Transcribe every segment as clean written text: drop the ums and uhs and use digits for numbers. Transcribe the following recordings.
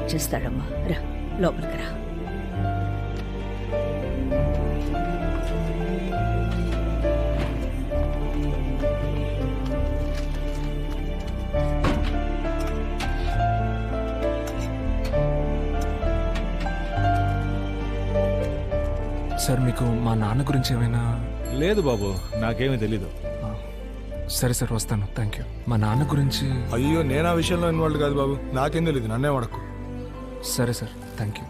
వచ్చేస్తాడమ్మా. రా లోపలికి రా. సార్ మీకు మా నాన్న గురించి ఏమైనా? లేదు బాబు, నాకేమీ తెలీదు. సరే సార్, వస్తాను. Thank you. మా నాన్న గురించి? అయ్యో, నేను ఆ విషయంలో ఇన్వాల్వ్ కాదు బాబు, నాకేం తెలియదు, నన్నే వడకు. సరే సార్, థ్యాంక్ యూ.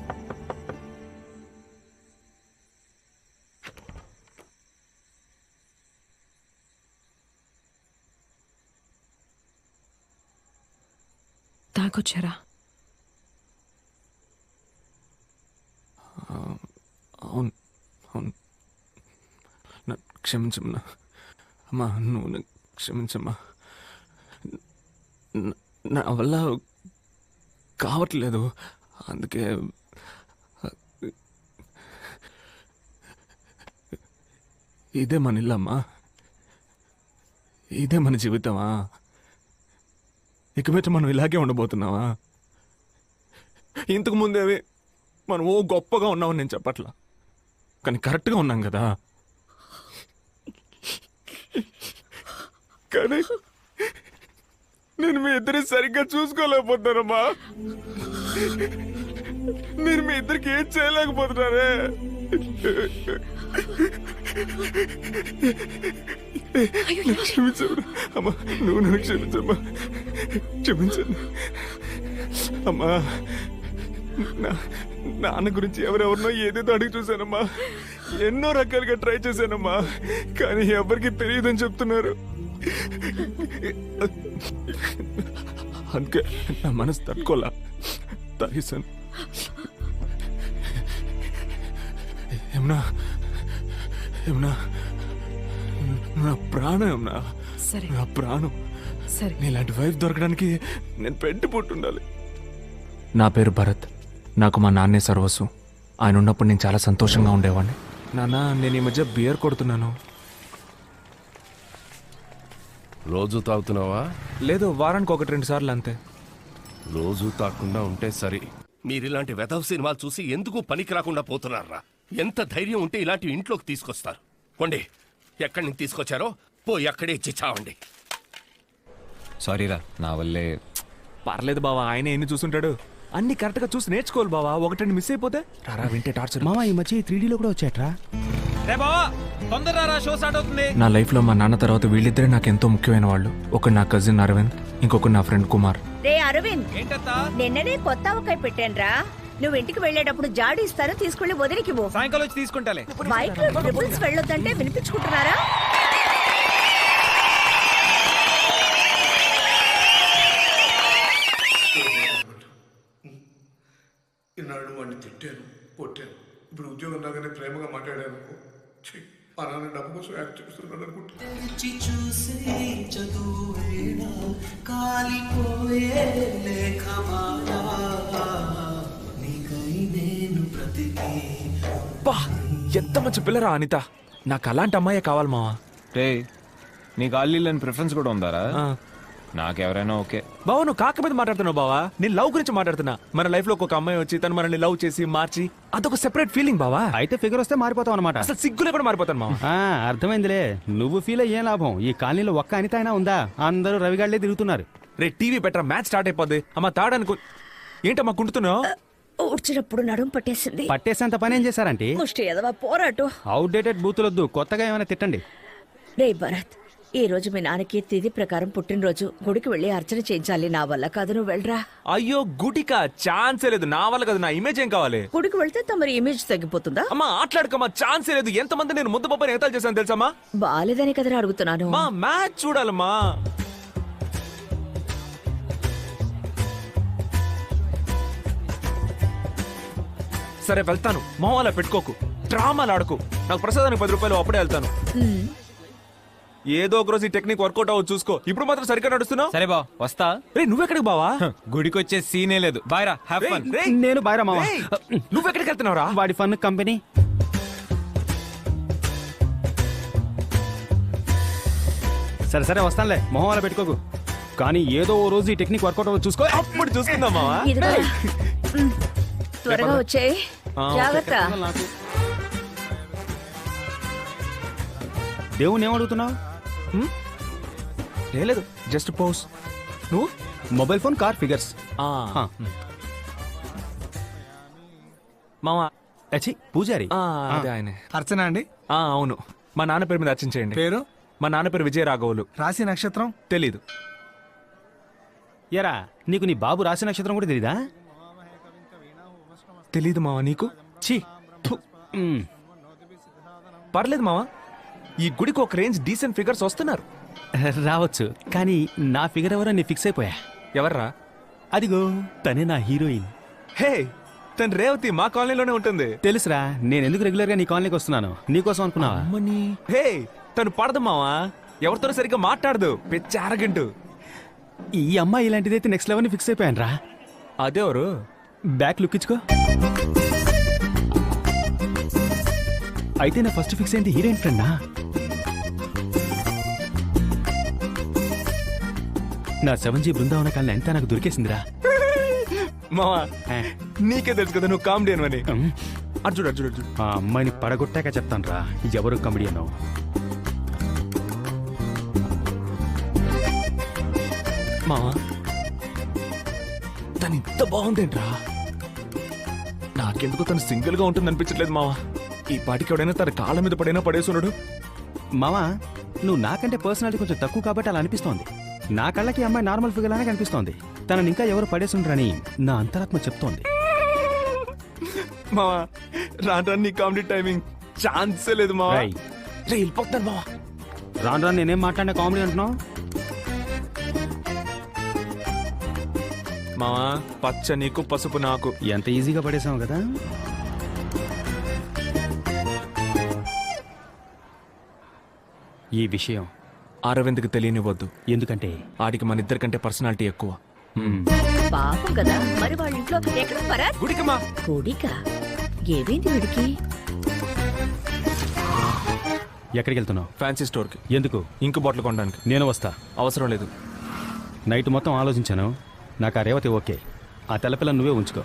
తాగొచ్చారా? అవును అవును, క్షమించమ్మా. అమ్మా, నువ్వు క్షమించమ్మా. నా వల్ల కావట్లేదు, అందుకే. ఇదే మన ఇల్లమ్మా, ఇదే మన జీవితమా? ఇక మీద మనం ఇలాగే ఉండబోతున్నావా? ఇంతకు ముందేవి మనం ఓ గొప్పగా ఉన్నామని నేను చెప్పట్లా, కానీ కరెక్ట్గా ఉన్నాం కదా. కానీ నేను మీ ఇద్దరిని సరిగ్గా చూసుకోలేకపోతున్నానమ్మా. నేను మీ ఇద్దరికి ఏం చేయలేకపోతున్నారే. క్షమించమ్మా అమ్మా, నువ్వు నన్ను క్షమించమ్మా, క్షమించండి అమ్మా. నాన్న గురించి ఎవరెవరినో ఏదేదో అడిగి చూశానమ్మా, ఎన్నో రకాలుగా ట్రై చేశానమ్మా, కానీ ఎవరికి తెలియదని చెప్తున్నారు. అందుకే నా మనసు తట్టుకోలా తాగేశాను. ఏమన్నా ఏమన్నా నా ప్రాణం, ఏమన్నా నా ప్రాణం. నీలాంటి వైఫ్ దొరకడానికి నేను పెట్టి పుట్టుండాలి. నా పేరు భరత్. నాకు మా నాన్నే సర్వస్వం. ఆయన ఉన్నప్పుడు నేను చాలా సంతోషంగా ఉండేవాడిని. నాన్న, నేను ఈ మధ్య బియర్ కొడుతున్నాను. రోజు తాగుతున్నావా? లేదు, వారానికి 1-2 సార్లు అంతే. రోజు తాగకుండా ఉంటే సరే. మీరిలాంటి వెధవ సినిమాలు చూసి ఎందుకు పనికి రాకుండా పోతున్నారా? ఎంత ధైర్యం ఉంటే ఇలాంటి ఇంట్లోకి తీసుకొస్తారు? కొండి, ఎక్కడి నుంచి తీసుకొచ్చారో పోయి అక్కడే ఇచ్చి చావండి. సారీరా, నా వల్లే. పర్లేదు బావా, ఆయన ఎన్ని చూసుంటాడు. అన్ని కరెక్ట్ గా చూసి నేర్చుకోవాలి బావా. 1-2 మిస్ అయిపోతే రారా వింటే టార్చర్. మామ, ఈ మధ్య 3Dలో కూడా వచ్చాట్రా. నా లైఫ్ లో మా నాన్న తర్వాత వీళ్ళిద్దరే నాకు ఎంతో ముఖ్యమైన వాళ్ళు. ఒకడు నా కజిన్ అరవింద్, ఇంకొకడు నా ఫ్రెండ్ కుమార్. రే అరవింద్, నిన్ననే కొత్త ఆవకాయ పెట్టానురా. నువ్వు ఇంటికి వెళ్ళేటప్పుడు జాడి ఇస్తాను, తీసుకెళ్లి వదిలికి పో. సాయంకాలం వచ్చి తీసుకుంటాలే. బైక్ లో ట్రిపుల్స్ వెళ్ళొద్దంటే వినిపించుకుంటున్నారా? ఇన్నాళ్ళు వాడిని తిట్టాను, కొట్టాను. ఇప్పుడు ఉద్యోగం రాగానే ప్రేమగా మాట్లాడాను. మా నాన్న డబ్బు కోసం యాక్ట్ చేస్తున్నాడు అనుకుంటా. ఎంత మంచి పిల్లరా అనిత. నాకు అలాంటి అమ్మాయే కావాలి మావా. రే, నీకు ఆల్లీలని ప్రిఫరెన్స్ కూడా ఉందారా? నాకెవరైనా ఓకే. బావా, నువ్వు కాక మీద మాట్లాడుతున్నావు బావా. నేను లవ్ గురించి మాట్లాడుతున్నా. మన లైఫ్ లో ఒక అమ్మాయి వచ్చి తను మనల్ని లవ్ చేసి మార్చి అదొక సెపరేట్ ఫీలింగ్ బావా. అయితే ఫిగర్ వస్తే మారిపోతావు అనమాట. అసలు సిగ్గులే కూడా మారిపోతాను మావా. అర్థమైందిలే. నువ్వు ఫీల్ అయ్యే లాభం. ఈ కాలనీలో ఒక్క అనిత అయినా ఉందా? అందరూ రవిగాళ్లే తిరుగుతున్నారు. రే, టీవీ పెట్టరా, మ్యాచ్ స్టార్ట్ అయిపోద్ది. అమ్మ తాడనుకో. ఏంటమ్మా కుంటున్నావు? ఊడ్చినప్పుడు నడుము పట్టేసింది. పట్టేసేంత పని ఏం చేశారంటే? ముష్టి ఎదవా పోరాటం. అవుట్డేటెడ్ బూతులొద్దు, కొత్తగా ఏమైనా తిట్టండి. రే భరత్, ఈ రోజు మీ నాన్నకి తిథి ప్రకారం పుట్టినరోజు. గుడికి వెళ్ళి అర్చన చేయించాలి. నా వల్ల కాదు, నువ్వు వెళ్ళరా. అయ్యో గుడికా? ఛాన్సే లేదు. నా వల్ల కదా. నా ఇమేజ్ ఏం కావాలి? గుడికి వెళ్తే తమరి ఇమేజ్ తగ్గిపోతుందా? అమ్మా ఆటలాడుకమ్మా, ఛాన్సే లేదు. ఎంతమంది నేను ముద్ద పప్పని ఎగతాలు చేశాను తెలుసమ్మా? బాలేదని కదరా అడుగుతున్నాను. మా మ్యాచ్ చూడాలమ్మా. సరే వెళ్తాను. మొహం పెట్టుకోకు, డ్రామాలు ఆడుకు. నాకు ప్రసాదానికి 10 రూపాయలు, అప్పుడే వెళ్తాను. ఏదో ఒక రోజు ఈ టెక్నిక్ వర్కౌట్ అవ్వచ్చు చూసుకో. ఇప్పుడు మాత్రం సరిగ్గా నడుస్తున్నావు. సరే బా, వస్తా. రే, నువ్వెక్కడికి బావా? గుడికి వచ్చే సీనే లేదు. బాయ్రా, హ్యావ్ ఫన్. నేను బాయ్రా మామ. నువ్వెక్కడికి వెళ్తున్నావురా? వాడి ఫన్ కంపెనీ. సరే సరే వస్తానులే, మొహం అలా పెట్టుకోకు. కానీ ఏదో ఓ రోజు ఈ టెక్నిక్ వర్కౌట్ అవ్వచ్చు చూసుకో. అప్పుడు చూసుకుందామా? ఇదిగో. త్వరగా వచ్చేయ్. జాగ్రత్త. దేవుని ఏమడుగుతున్నావు? ఏం లేదు, జస్ట్ పోస్. నువ్వు మొబైల్ ఫోన్, కార్, ఫిగర్స్. ఆ. మావా అచ్చి పూజారి. అదే ఆయనే. అర్చన అండి. అవును, మా నాన్న పేరు మీద అర్చించేయండి. పేరు? మా నాన్న పేరు విజయ రాఘవులు. రాశి నక్షత్రం? తెలీదు. ఎరా నీకు నీ బాబు రాశి నక్షత్రం కూడా తెలీదా? తెలీదు మావా నీకు? ఛీ థు. పర్లేదు మావా, ఈ గుడికి ఒక రేంజ్ డీసెంట్ ఫిగర్స్ వస్తున్నారు. రావచ్చు, కానీ నా ఫిగర్ ఎవరో నీ ఫిక్స్ అయిపోయా. ఎవర్రా? అదిగో తనే నా హీరోయిన్. హే, తను రేవతి మా కాలనీలోనే ఉంటుంది. తెలుసురా, నేను ఎందుకు రెగ్యులర్ గా నీ కాలనీకి వస్తున్నాను? నీకోసం అనుకున్నావా? అమ్మని. హే, తను పడదు మావా, ఎవరితోనూ సరిగ్గా మాట్లాడదు, పిచ్చి అరగంటు. ఈ అమ్మాయి ఇలాంటిదైతే నెక్స్ట్ లెవెల్ ఫిక్స్ అయిపోయాను రా. అదెవరు? బ్యాక్ లుక్ ఇచ్చుకో. అయితే నా ఫస్ట్ ఫిక్స్ ఏంటి? హీరోయిన్ ఫ్రెండా? నా 7G బృందావన కాలనీ అంతా నాకు దొరికేసిందిరా. మావా నీకే తెలుసు కదా నువ్వు కామెడీ అని. అర్జుడు అర్జుడు అర్జుడు. ఆ అమ్మాయిని పడగొట్టాక చెప్తాను రా ఎవరు కమెడియన్. మావా తను ఇంత బాగుందేంట్రా? నాకెందుకు తను సింగిల్ గా ఉంటుంది అనిపించట్లేదు మావా. ఈ పాటికి ఎవడైనా తన కాళ్ళ మీద పడైనా పడేసున్నాడు. మావా నువ్వు నాకంటే పర్సనాలిటీ కొంచెం తక్కువ కాబట్టి అలా అనిపిస్తోంది. నా కళ్ళకి అమ్మాయి నార్మల్ ఫిగర్ లానే కనిపిస్తోంది. తనని ఇంకా ఎవరు పడేసుండ్రని నా అంతరాత్మ చెప్తోంది. మావా రాను నీ కామెడీ టైమింగ్ ఛాన్సే లేదు మావా. రేయ్. రే వెళ్ళిపోతాను మావా. రాను రాను నేనేం మాట్లాడినా కామెడీ అంటున్నావు? మావా పచ్చ నీకు పసుపు నాకు. ఎంత ఈజీగా పడేసావు కదా. ఈ విషయం అరవింద్కి తెలియనివ్వద్దు, ఎందుకంటే ఆడికి మన ఇద్దరికంటే పర్సనాలిటీ ఎక్కువ. పాపం కదా, మరి వాళ్ళ ఇంట్లో ఎక్కడ పరార్? గుడికమ్మా. గుడికా? ఏమైంది వీడికి? ఎక్కడికి వెళ్తున్నావు? ఫ్యాన్సీ స్టోర్కి. ఎందుకు? ఇంకు బాటిల్ కొనడానికి. నేను వస్తా. అవసరం లేదు. నైట్ మొత్తం ఆలోచించాను, నాకు ఆ రేవతి ఓకే. ఆ తెల్లపిల్ల నువ్వే ఉంచుకో.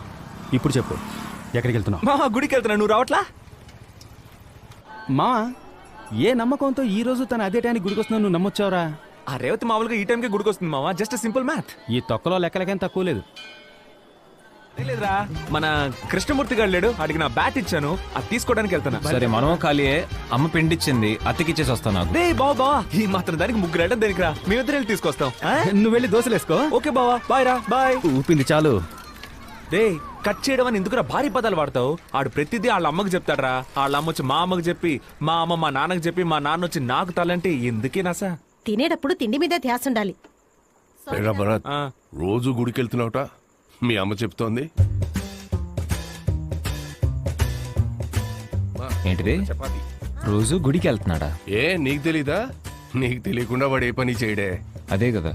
ఇప్పుడు చెప్పు, ఎక్కడికి వెళ్తున్నావు? మావా గుడికి వెళ్తున్నా, నువ్వు రావట్లా? మా ఏ నమ్మకంతో ఈ రోజు తన అదే టైంకి గుడికి వస్తున్నావు నువ్వు నమ్మొచ్చావురా? ఆ రేవతి మామూలుగా ఈ టైంకి గుడికి వస్తుంది మావా, జస్ట్ సింపుల్ మ్యాథ్. ఈ తొక్కలో లెక్కలకేం తక్కువ లేదు. లేదురా, మన కృష్ణమూర్తి గారు లేడు, అడిగి నా బ్యాట్ ఇచ్చాను, అది తీసుకోవడానికి వెళ్తున్నా. సరే మనము ఖాళీయే. అమ్మ పిండిచ్చింది, అత్తకిచ్చేసి వస్తాను నాకు. రే బావా ఈ మాత్రం దానికి ముగ్గురు వెళ్ళడం దేనికి రా, మేమిద్దరు వెళ్ళి తీసుకొస్తాం. నువ్వు వెళ్ళి దోశలేసుకో. ఓకే బావా, బాయ్ రా, బాయ్. ఊపింది చాలు. రే కట్ చేయడం అని ఎందుకురా భారీ పదాలు వాడతావు? ఆడు ప్రతిదీ వాళ్ళ అమ్మకి చెప్తాడరా, వాళ్ళ అమ్మ వచ్చి మా అమ్మకి చెప్పి, మా అమ్మ మా నాన్నకి చెప్పి, మా నాన్న వచ్చి నాకు తలంటే ఎందుకే నాసా? తినేటప్పుడు తిండి మీద ధ్యాస ఉండాలి. ఏరా భరత్, ఆ. రోజు గుడికి వెళ్తున్నావుట, మీ అమ్మ చెప్తోంది. ఏంటిది? చపాతి. రోజు గుడికి వెళ్తున్నాడా? ఏ నీకు తెలీదా? నీకు తెలియకుండా వాడు ఏ పని చేయడే. అదే కదా,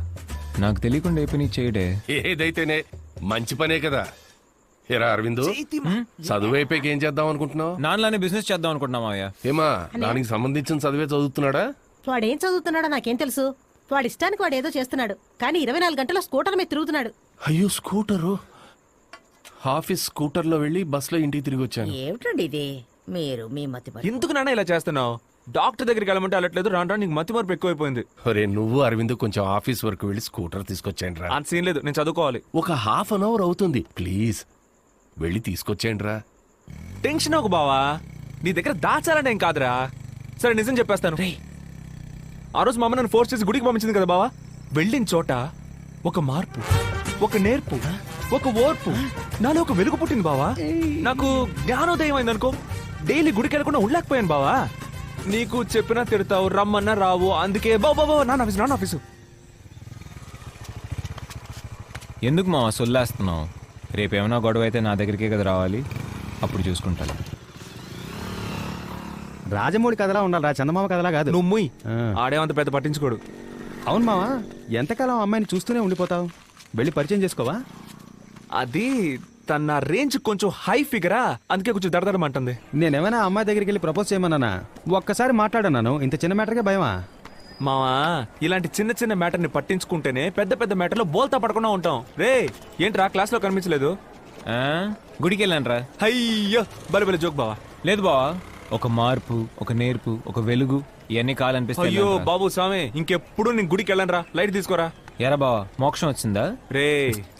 నాకు తెలియకుండా ఏ పని చేయడే. ఏదైతేనే మంచి పనే కదా. ఏరా అరవిందు, చదువు అయిపోయాక ఏం చేద్దాం అనుకుంటున్నావు? నాన్నలానే బిజినెస్ చేద్దాం అనుకుంటున్నా మావయ్య. ఏమా దానికి సంబంధించిన చదివే చదువుతున్నాడా? వాడేం చదువుతున్నాడో నాకేం తెలుసు. వాడి ఇష్టానికి వాడు ఏదో చేస్తున్నాడు, కానీ 24 గంటల స్కూటర్ మీద తిరుగుతున్నాడు. అయ్యో స్కూటరు. ఆఫీస్ స్కూటర్లో వెళ్ళి బస్సులో ఇంటికి తిరిగి వచ్చాను. ఏమిటండి ఇది? మీరు మీ మతి మరి. ఎందుకు నాన్న ఇలా చేస్తున్నావు? డాక్టర్ దగ్గరికి వెళ్ళమంటే వెళ్ళట్లేదు, రాను రాను నీకు మతి మార్పు ఎక్కువైపోయింది. ఒరే నువ్వు అరవింద్ కొంచెం ఆఫీస్ వరకు వెళ్ళి స్కూటర్ తీసుకొచ్చేయండి రా. అంత సీన్ లేదు, నేను చదువుకోవాలి. ఒక హాఫ్ అన్ అవర్ అవుతుంది, ప్లీజ్ వెళ్ళి తీసుకొచ్చేయండి రా. టెన్షన్ ఒక బావా, నీ దగ్గర దాచాలంటే ఏం కాదురా. సరే నిజం చెప్పేస్తాను. ఆ రోజు మా అమ్మ నన్ను ఫోర్స్ చేసి గుడికి పంపించింది కదా బావా, వెళ్ళిన చోట ఒక మార్పు, ఒక నేర్పు, ఒక ఓర్పు, నాలో ఒక వెలుగు పుట్టింది బావా. నాకు జ్ఞానోదయం అయింది అనుకో. డైలీ గుడికి వెళ్ళకుండా ఉండలేకపోయాను బావా. నీకు చెప్పినా తిడతావు, రమ్మన్నా రావు, అందుకే బాబా నాన్న ఆఫీసు. ఎందుకు మావా సొల్లేస్తున్నావు? రేపేమైనా గొడవ అయితే నా దగ్గరికే కదా రావాలి, అప్పుడు చూసుకుంటాను. రాజమౌళి కథలా ఉండాలిరా, చందమామ కథలా కాదు. నువ్వు ముయ్. ఆ. ఆడేమంత పెద్ద పట్టించుకోడు. అవును మావా, ఎంతకాలం అమ్మాయిని చూస్తూనే ఉండిపోతావు? వెళ్ళి పరిచయం చేసుకోవా? అది తన రేంజ్ కొంచెం హై ఫిగరా, అందుకే కొంచెం దడదడమంటుంది. నేనేమైనా అమ్మాయి దగ్గరికి వెళ్ళి ప్రపోజ్ చేయమన్నానా? ఒక్కసారి మాట్లాడన్నాను, ఇంత చిన్న మ్యాటర్కే భయమా? మావా ఇలాంటి చిన్న చిన్న మ్యాటర్ ని పట్టించుకుంటేనే పెద్ద పెద్ద మ్యాటర్ లో బోల్తా పడకుండా ఉంటాం. రే ఏంట్రా క్లాస్ లో కనిపించలేదు? గుడికి వెళ్ళాను రా. అయ్యో బలి జోక్ బావా. లేదు బావా, ఒక మార్పు, ఒక నేర్పు, ఒక వెలుగు ఇవన్నీ అయ్యో కావాలనిపిస్తాయి. బాబు స్వామి, ఇంకెప్పుడు నేను గుడికి వెళ్ళను రా. లైట్ తీసుకోరా. ఎరా బావా, మోక్షం వచ్చిందా? రే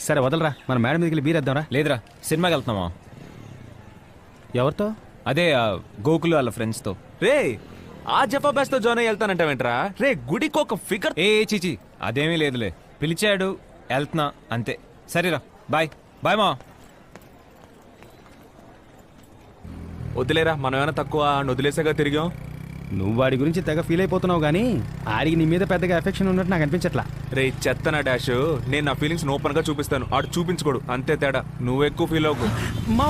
సరే వదలరా, మన మేడం మీదకి బీరేద్దాంరా. లేదురా, సినిమాకి వెళ్తున్నావా? ఎవరితో? అదే గోకులు వాళ్ళ ఫ్రెండ్స్తో. రే ఆ జఫా బ్యాచ్ తో జాయిన్ అయ్యి వెళ్తానంటావేంట్రా? రే గుడికి ఒక ఫిగర్. ఏ చిచి, అదేమీ లేదులే. పిలిచాడు, వెళ్తున్నా అంతే. సరేరా, బాయ్ బాయ్ మా. వదిలేరా, మనం ఏమైనా తక్కువ వదిలేసాగా తిరిగాం. నువ్వు వాడి గురించి తెగ ఫీల్ అయిపోతున్నావు కానీ ఆడికి నీ మీద పెద్దగా ఎఫెక్షన్ ఉన్నట్టు నాకు అనిపించట్లా. రే చెత్తన డాష్, నేను నా ఫీలింగ్స్ ఓపెన్ గా చూపిస్తాను, ఆడు చూపించుకోడు, అంతే తేడా. నువ్వు ఎక్కువ ఫీల్ అవ్వకు. మా